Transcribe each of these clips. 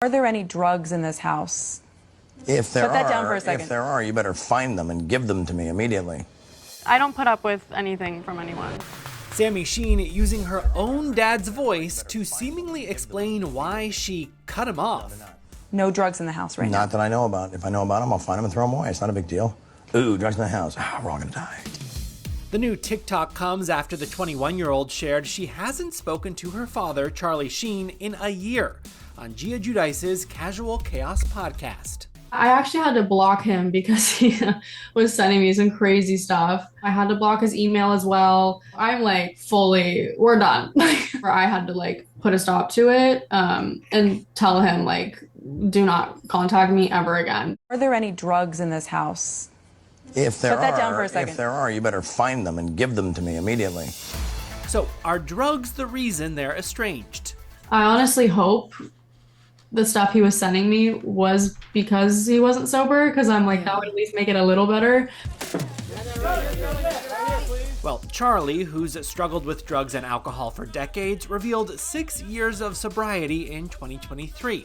Are there any drugs in this house? If there Put that down for a second. If there are, you better find them and give them to me immediately. I don't put up with anything from anyone. Sami Sheen using her own dad's voice to seemingly explain why she cut him off. No drugs in the house right now. Not that I know about. If I know about them, I'll find them and throw them away. It's not a big deal. Ooh, drugs in the house. We're all gonna die. The new TikTok comes after the 21-year-old shared she hasn't spoken to her father, Charlie Sheen, in a year on Gia Giudice's Casual Chaos podcast. I actually had to block him because he was sending me some crazy stuff. I had to block his email as well. I'm like we're done. I had to like put a stop to it and tell him like, do not contact me ever again. Are there any drugs in this house? If there Put that down for a second. If there are, you better find them and give them to me immediately. So are drugs the reason they're estranged? I honestly hope the stuff he was sending me was because he wasn't sober, because I'm like, that would at least make it a little better. Well, Charlie, who's struggled with drugs and alcohol for decades, revealed 6 years of sobriety in 2023.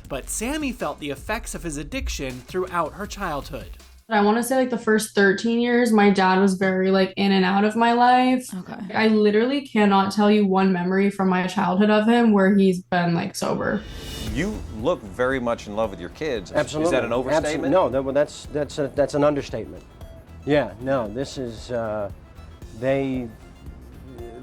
But Sami felt the effects of his addiction throughout her childhood. I want to say like the first 13 years, my dad was very like in and out of my life. Okay. I literally cannot tell you one memory from my childhood of him where he's been like sober. You look very much in love with your kids. Absolutely. Is that an overstatement? No, that's an understatement. Yeah, no, this is, they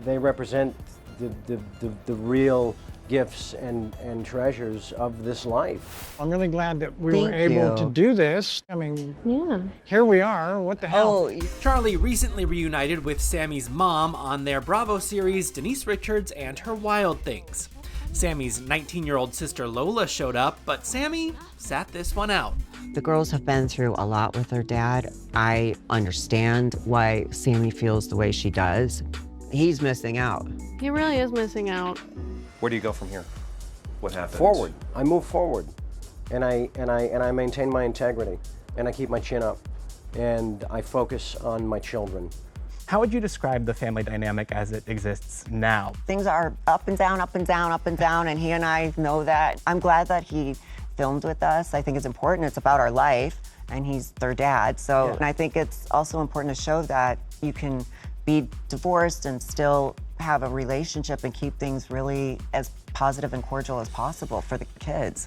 represent the real gifts and treasures of this life. I'm really glad that we were able to do this. I mean, here we are, what the hell? Charlie recently reunited with Sami's mom on their Bravo series Denise Richards and Her Wild Things. Sami's 19-year-old sister Lola showed up, but Sami sat this one out. The girls have been through a lot with their dad. I understand why Sami feels the way she does. He's missing out. He really is missing out. Where do you go from here? What happens? Forward. I move forward, and I maintain my integrity, and I keep my chin up, and I focus on my children. How would you describe the family dynamic as it exists now? Things are up and down, up and down, up and down, and he and I know that. I'm glad that he filmed with us. I think it's important. It's about our life, and he's their dad. So and I think it's also important to show that you can be divorced and still have a relationship and keep things really as positive and cordial as possible for the kids.